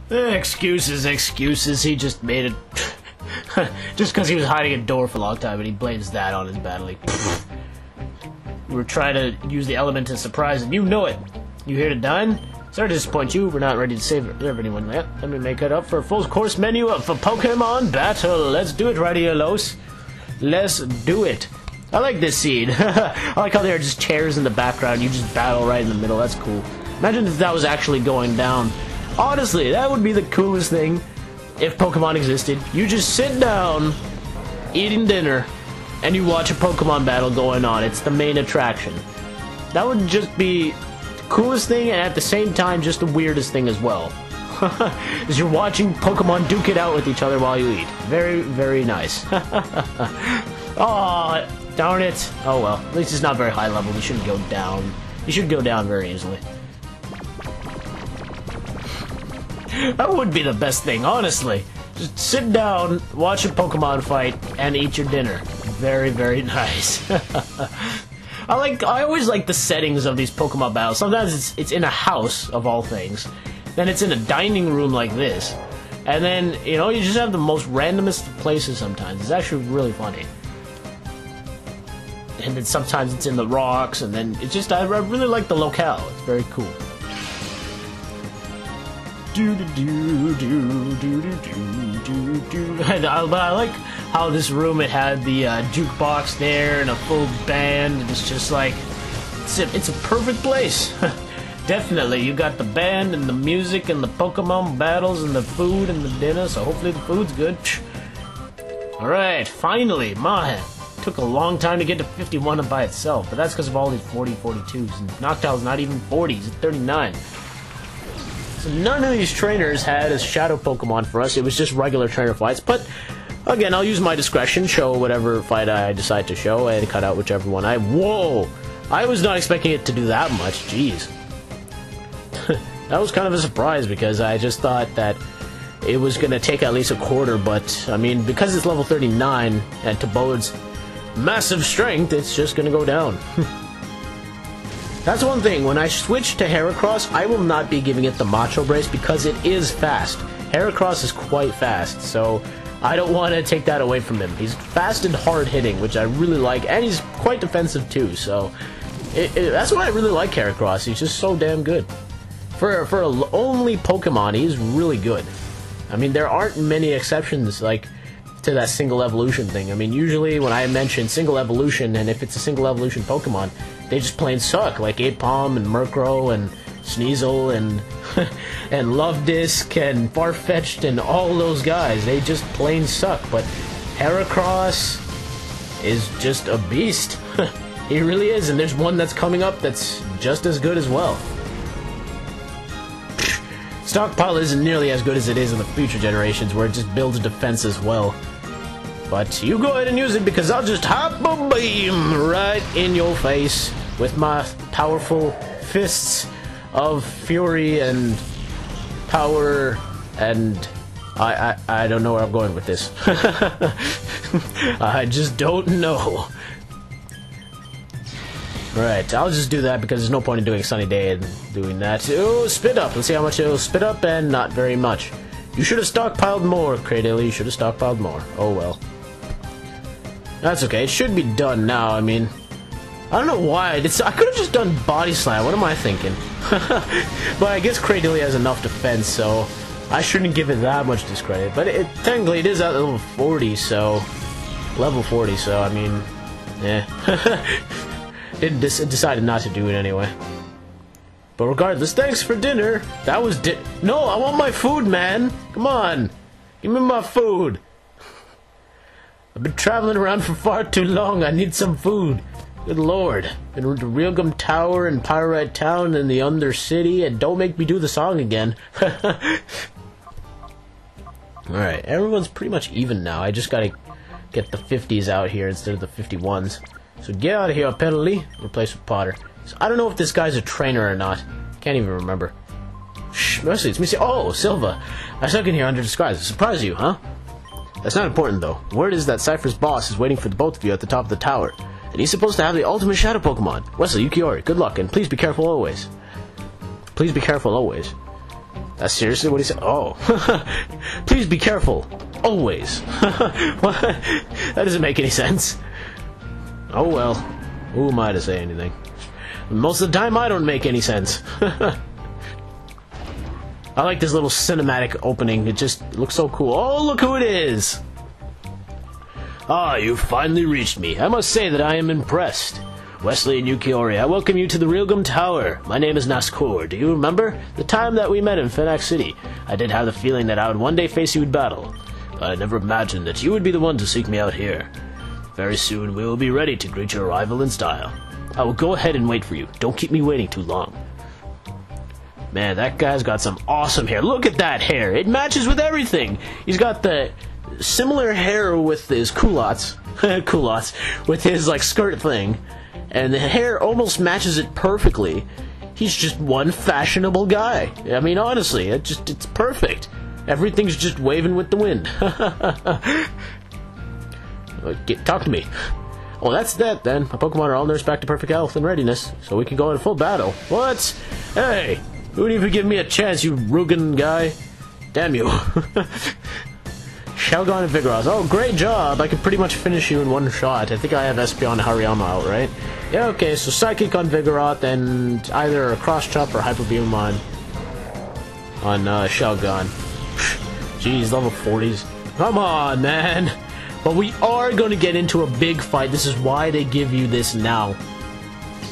Excuses, excuses. He just made it. Just because he was hiding a door for a long time, and he blames that on his battling. We were trying to use the element of surprise, and you know it. You here to dine? Sorry to disappoint you. We're not ready to serve anyone yet. Let me make it up for a full course menu for Pokemon battle. Let's do it right here, Los. Let's do it. I like this scene. I like how there are just chairs in the background. You just battle right in the middle. That's cool. Imagine if that was actually going down. Honestly, that would be the coolest thing if Pokemon existed. You just sit down, eating dinner, and you watch a Pokemon battle going on. It's the main attraction. That would just be the coolest thing, and at the same time, just the weirdest thing as well. As you're watching Pokemon duke it out with each other while you eat. Very, very nice. Oh, darn it. Oh well, at least it's not very high level. You shouldn't go down. You should go down very easily. That would be the best thing, honestly. Just sit down, watch a Pokemon fight, and eat your dinner. Very, very nice. I always like the settings of these Pokemon battles. Sometimes it's in a house, of all things. Then it's in a dining room like this. And then, you know, you just have the most randomest places sometimes. It's actually really funny. And then sometimes it's in the rocks, and then it's just, I really like the locale. It's very cool. And I like how this room, it had the jukebox there and a full band, and it's just like, it's a perfect place. Definitely, you got the band and the music and the Pokemon battles and the food and the dinner, so hopefully the food's good. Alright, finally, man. Took a long time to get to 51 by itself, but that's because of all these 40, 42s, and Noctow's not even 40s, it's 39. So none of these trainers had a shadow Pokemon for us, it was just regular trainer fights, but again, I'll use my discretion, show whatever fight I decide to show, and cut out whichever one whoa! I was not expecting it to do that much, jeez. That was kind of a surprise, because I just thought that it was going to take at least a quarter, but, I mean, because it's level 39, and Tobode's massive strength, it's just going to go down. That's one thing, when I switch to Heracross, I will not be giving it the Macho Brace, because it is fast. Heracross is quite fast, so I don't want to take that away from him. He's fast and hard-hitting, which I really like, and he's quite defensive too, so that's why I really like Heracross. He's just so damn good. For only Pokemon, he's really good. I mean, there aren't many exceptions, like, to that single evolution thing. I mean, usually when I mention single evolution, and if it's a single evolution Pokemon, they just plain suck, like Apom and Murkrow and Sneasel and and Luvdisc and Farfetch'd and all those guys. They just plain suck, but Heracross is just a beast. He really is, and there's one that's coming up that's just as good as well. Stockpile isn't nearly as good as it is in the future generations, where it just builds defense as well. But you go ahead and use it, because I'll just hop a beam right in your face with my powerful fists of fury and power, and I don't know where I'm going with this. I just don't know. Right, I'll just do that because there's no point in doing Sunny Day and doing that. Oh, spit up. Let's see how much it'll spit up, and not very much. You should have stockpiled more, Cradily. You should have stockpiled more. Oh well. That's okay. It should be done now. I mean, I don't know why. I could have just done Body Slam. What am I thinking? But I guess Cradily has enough defense, so I shouldn't give it that much discredit. But technically, it is at level 40, so... Level 40, so, I mean... Eh. Decided not to do it anyway. But regardless, thanks for dinner. That was No, I want my food, man. Come on. Give me my food. I've been traveling around for far too long. I need some food. Good lord. Been to Realgam Tower and Pyrite Town and the Undercity, and don't make me do the song again. Alright, everyone's pretty much even now. I just gotta get the 50s out here instead of the 51s. So get out of here, Petaley. Replace with Potter. So I don't know if this guy's a trainer or not. Can't even remember. Shh, mostly it's me. Oh, Silva. I stuck in here under disguise to surprise you, huh? That's not important, though. Word is that Cypher's boss is waiting for the both of you at the top of the tower. And he's supposed to have the ultimate shadow Pokemon. Wesley, Yukiori, good luck, and please be careful always. Please be careful always. That's seriously what he said? Oh. Please be careful. Always. What? That doesn't make any sense. Oh well. Who am I to say anything? Most of the time I don't make any sense. I like this little cinematic opening. It just looks so cool. Oh, look who it is! Ah, you've finally reached me. I must say that I am impressed. Wesley and Yukiori, I welcome you to the realgam Tower. My name is Nascor. Do you remember? The time that we met in Phoenix City. I did have the feeling that I would one day face you in battle. But I never imagined that you would be the one to seek me out here. Very soon we will be ready to greet your arrival in style. I will go ahead and wait for you. Don't keep me waiting too long. Man, that guy's got some awesome hair. Look at that hair. It matches with everything. He's got the similar hair with his culottes. Culottes. With his, like, skirt thing. And the hair almost matches it perfectly. He's just one fashionable guy. I mean, honestly, it's perfect. Everything's just waving with the wind. Talk to me. Oh, that's that then. My Pokemon are all nursed back to perfect health and readiness, so we can go in full battle. What? Hey! Who would even give me a chance, you Rugen guy? Damn you. Shelgon and Vigoroth. Oh, great job! I could pretty much finish you in one shot. I think I have Espeon and Hariyama out, right? Yeah, okay, so Psychic on Vigoroth and either a Cross Chop or Hyper Beam on Shelgon. Jeez, level 40s. Come on, man! But we are going to get into a big fight. This is why they give you this now.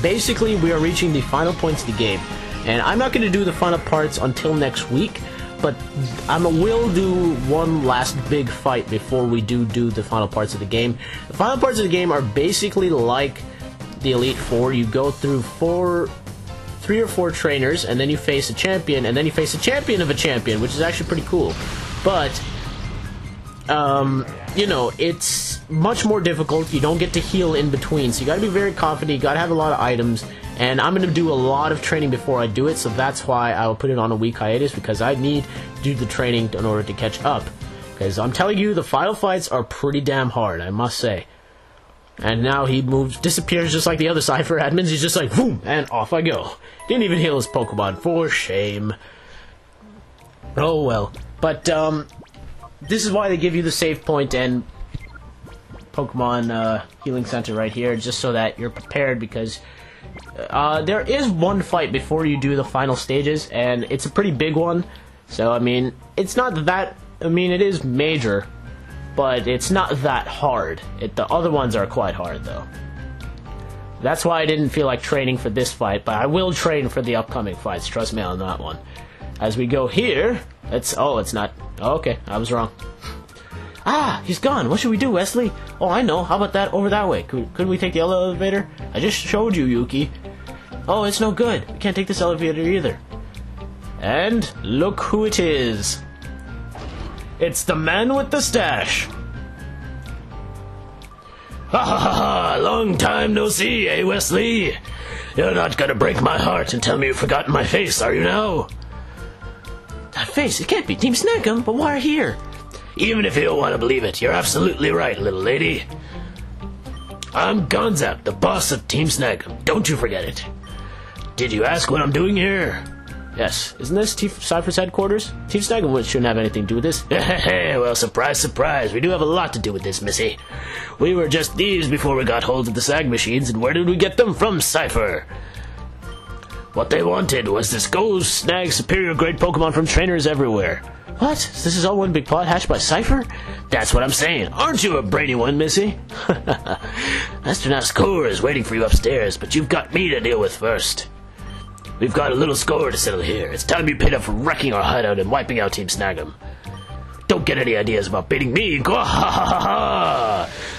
Basically, we are reaching the final points of the game. And I'm not going to do the final parts until next week. But I will do one last big fight before we do the final parts of the game. The final parts of the game are basically like the Elite Four. You go through 3 or 4 trainers, and then you face a champion, and then you face a champion of a champion, which is actually pretty cool. But, you know, it's much more difficult. You don't get to heal in between, so you gotta be very confident. You gotta have a lot of items. And I'm going to do a lot of training before I do it, so that's why I will put it on a week hiatus, because I need to do the training in order to catch up. Because I'm telling you, the final fights are pretty damn hard, I must say. And now he disappears just like the other Cypher admins. He's just like, boom, and off I go. Didn't even heal his Pokemon, for shame. Oh well. But, this is why they give you the save point and Pokemon Healing Center right here, just so that you're prepared, because there is one fight before you do the final stages, and it's a pretty big one. So, I mean, it's not that... I mean, it is major, but it's not that hard. The other ones are quite hard, though. That's why I didn't feel like training for this fight, but I will train for the upcoming fights. Trust me on that one. As we go here... Oh, it's not... Oh, okay, I was wrong. Ah, he's gone. What should we do, Wesley? Oh, I know. How about that over that way? Couldn't we take the elevator? I just showed you, Yuki. Oh, it's no good. We can't take this elevator either. And look who it is. It's the man with the stash. Ha ha ha ha! Long time no see, eh, Wesley? You're not gonna break my heart and tell me you've forgotten my face, are you now? That face? It can't be Team Snag'em, but why here? Even if you don't want to believe it, you're absolutely right, little lady. I'm Gonzap, the boss of Team Snag'em. Don't you forget it. Did you ask what I'm doing here? Yes. Isn't this Cypher's headquarters? Team Snag'em shouldn't have anything to do with this. Well, surprise, surprise. We do have a lot to do with this, missy. We were just thieves before we got hold of the Sag machines, and where did we get them from, Cypher? What they wanted was to go snag superior grade Pokemon from trainers everywhere. What? This is all one big plot hatched by Cypher? That's what I'm saying. Aren't you a brainy one, missy? Master Nascor is waiting for you upstairs, but you've got me to deal with first. We've got a little score to settle here. It's time you paid up for wrecking our hideout and wiping out Team Snag'em. Don't get any ideas about beating me.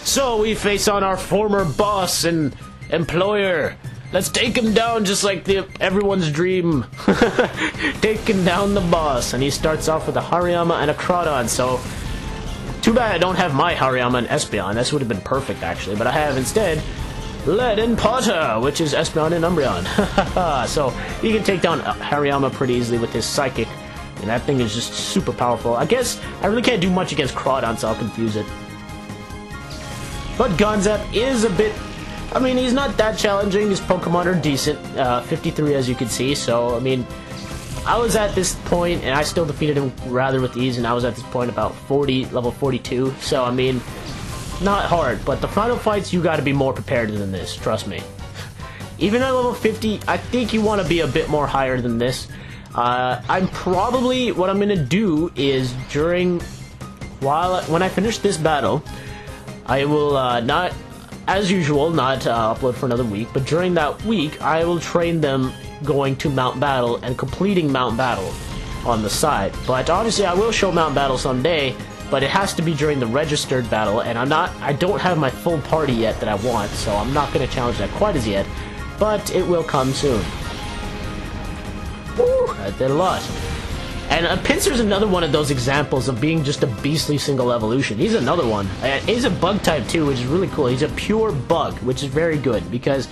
So we face on our former boss and employer. Let's take him down just like everyone's dream. Taking down the boss. And he starts off with a Hariyama and a Crawdon, so... Too bad I don't have my Hariyama and Espeon. This would have been perfect, actually. But I have, instead, Lead and Potter, which is Espeon and Umbreon. So, you can take down Hariyama pretty easily with his Psychic. And that thing is just super powerful. I guess I really can't do much against Crawdon, so I'll confuse it. But Gonzap is a bit... I mean, he's not that challenging. His Pokemon are decent. 53, as you can see. So, I mean, I was at this point, and I still defeated him rather with ease, and I was at this point about level 42, so I mean, not hard, but the final fights, you gotta be more prepared than this, trust me. Even at level 50, I think you want to be a bit more higher than this. What I'm gonna do is when I finish this battle, I will not, as usual, not upload for another week, but during that week, I will train them going to Mount Battle and completing Mount Battle on the side. But obviously, I will show Mount Battle someday, but it has to be during the registered battle, and I don't have my full party yet that I want, so I'm not going to challenge that quite as yet, but it will come soon. Woo, that did a lot. And Pinsir's another one of those examples of being just a beastly single evolution. He's another one. He's a bug type too, which is really cool. He's a pure bug, which is very good, because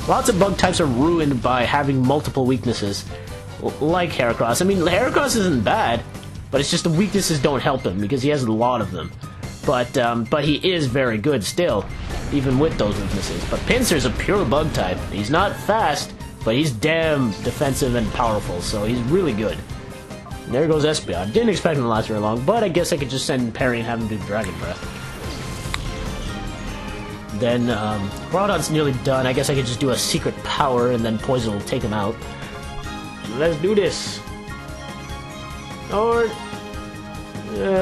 lots of bug types are ruined by having multiple weaknesses, like Heracross. I mean, Heracross isn't bad, but it's just the weaknesses don't help him, because he has a lot of them. But he is very good still, even with those weaknesses. But Pinsir's a pure bug type. He's not fast, but he's damn defensive and powerful, so he's really good. And there goes Espeon. Didn't expect him to last very long, but I guess I could just send Perry and have him do Dragon Breath. Then, Groudon's nearly done. I guess I could just do a secret power, and then Poison will take him out. Let's do this. Or...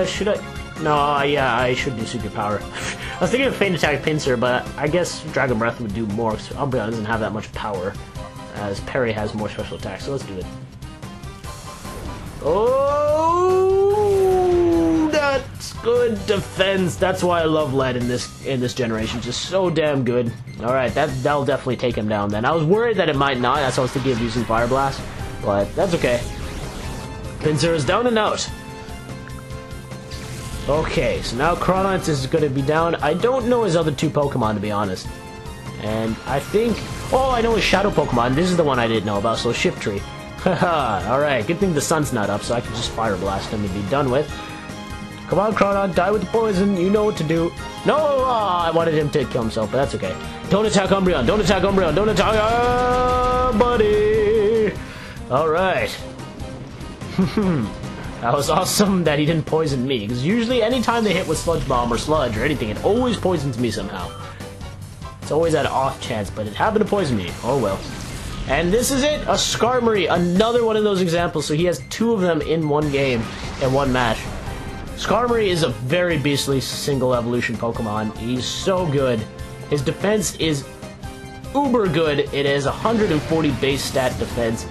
should I... No, yeah, I should do secret power. I was thinking of Feint Attack Pinsir, but I guess Dragon Breath would do more, because Umbreon doesn't have that much power, as Perry has more special attacks, so let's do it. Oh, that's good defense. That's why I love lead in this generation. Just so damn good. All right, that'll definitely take him down. Then I was worried that it might not. That's why I was thinking of using Fire Blast, but that's okay. Pinsir is down and out. Okay, so now Crawdont is going to be down. I don't know his other two Pokemon, to be honest. And I think... Oh, I know his Shadow Pokemon. This is the one I didn't know about, so Shiftry. Haha, alright. Good thing the sun's not up, so I can just Fire Blast him and be done with. Come on, Crawdont, die with the poison. You know what to do. No! I wanted him to kill himself, but that's okay. Don't attack Umbreon. Don't attack Umbreon. Don't attack... buddy! Alright. That was awesome that he didn't poison me, because usually anytime they hit with Sludge Bomb or Sludge or anything, it always poisons me somehow. It's always that off chance, but it happened to poison me. Oh well. And this is it! A Skarmory! Another one of those examples, so he has two of them in one game, in one match. Skarmory is a very beastly single evolution Pokemon. He's so good. His defense is uber good. It is 140 base stat defense.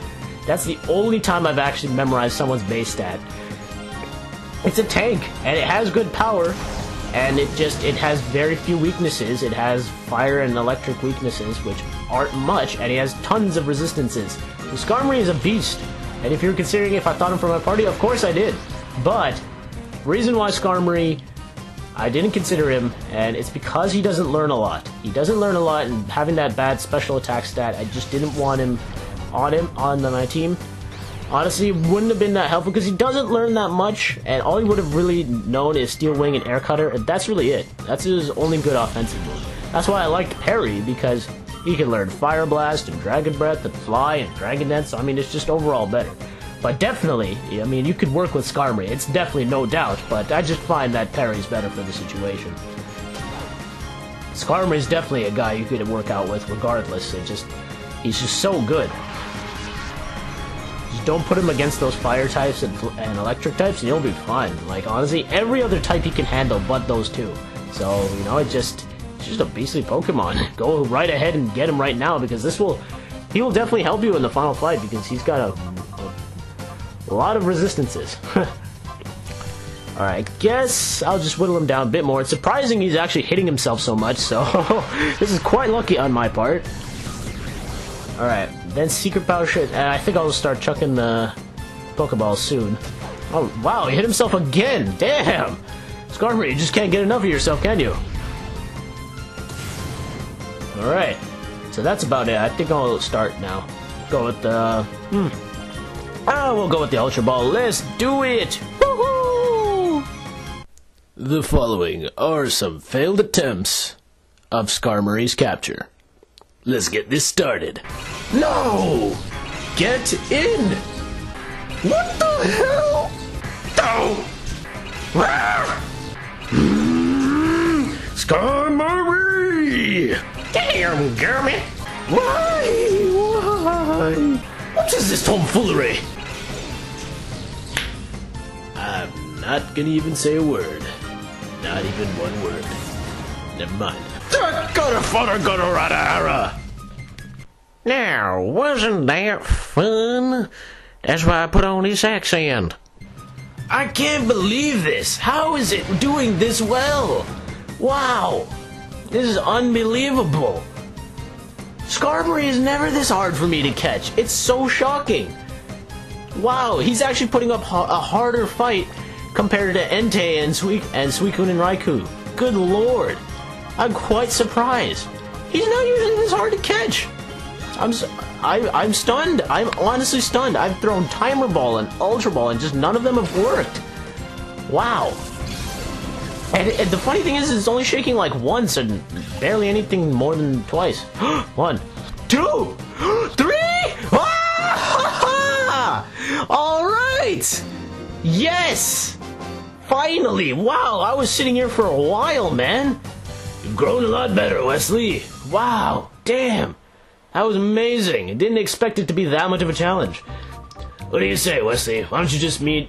That's the only time I've actually memorized someone's base stat. It's a tank, and it has good power, and it has very few weaknesses. It has fire and electric weaknesses, which aren't much, and he has tons of resistances. The Skarmory is a beast, and if you're considering if I thought him for my party, of course I did. But, reason why Skarmory, I didn't consider him, and it's because he doesn't learn a lot. He doesn't learn a lot, and having that bad special attack stat, I just didn't want him on my team. Honestly, wouldn't have been that helpful because he doesn't learn that much, and all he would have really known is Steel Wing and Air Cutter, and that's really it. That's his only good offensive move. That's why I liked Perry, because he can learn Fire Blast and Dragon Breath and Fly and Dragon Dance, so I mean, it's just overall better. But definitely, I mean, you could work with Skarmory, it's definitely no doubt, but I just find that Perry's better for the situation. Skarmory's definitely a guy you could work out with regardless, he's just so good. Just don't put him against those fire types and electric types, and you'll be fine. Like, honestly, every other type he can handle but those two. So, you know, it's just a beastly Pokemon. Go right ahead and get him right now, because he will definitely help you in the final fight, because he's got a lot of resistances. Alright, I guess I'll just whittle him down a bit more. It's surprising he's actually hitting himself so much, so this is quite lucky on my part. Alright, then Secret Power shit, and I think I'll start chucking the Pokeballs soon. Oh, wow, he hit himself again! Damn! Skarmory, you just can't get enough of yourself, can you? Alright, so that's about it. I think I'll start now. Go with the... we'll go with the Ultra Ball. Let's do it! Woohoo! The following are some failed attempts of Skarmory's capture. Let's get this started. No! Get in! What the hell? Oh! Skarmory! Damn, Gurmy! Why? What is this tomfoolery? I'm not gonna even say a word. Not even one word. Never mind. Now, wasn't that fun? That's why I put on this accent. I can't believe this. How is it doing this well? Wow. This is unbelievable. Skarmory is never this hard for me to catch. It's so shocking. Wow, he's actually putting up a harder fight compared to Entei and Suicune and Raikou. Good lord. I'm quite surprised. He's not usually this hard to catch. I'm stunned. I'm honestly stunned. I've thrown Timer Ball and Ultra Ball and just none of them have worked. Wow. And the funny thing is, it's only shaking like once and barely anything more than twice. 1, 2, 3! Ah! Alright! Yes! Finally! Wow, I was sitting here for a while, man. You've grown a lot better, Wesley. Wow, damn. That was amazing. I didn't expect it to be that much of a challenge. What do you say, Wesley? Why don't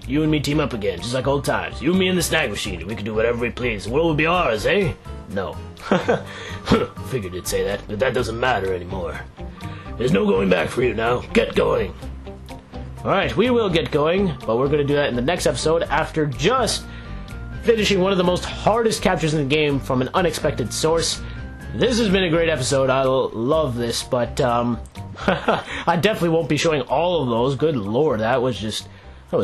you and me team up again, just like old times? You and me in the snack machine, and we can do whatever we please. The world will be ours, eh? No. Figured you'd say that, but that doesn't matter anymore. There's no going back for you now. Get going. Alright, we will get going, but we're going to do that in the next episode after just finishing one of the most hardest captures in the game from an unexpected source. This has been a great episode. I love this, but I definitely won't be showing all of those. Good lord, that was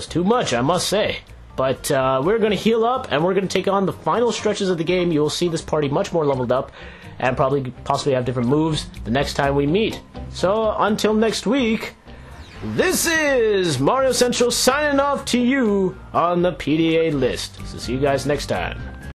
too much, I must say. But we're going to heal up, and we're going to take on the final stretches of the game. You will see this party much more leveled up, and possibly have different moves the next time we meet. So, until next week, this is Mario Central signing off to you on the PDA list. So see you guys next time.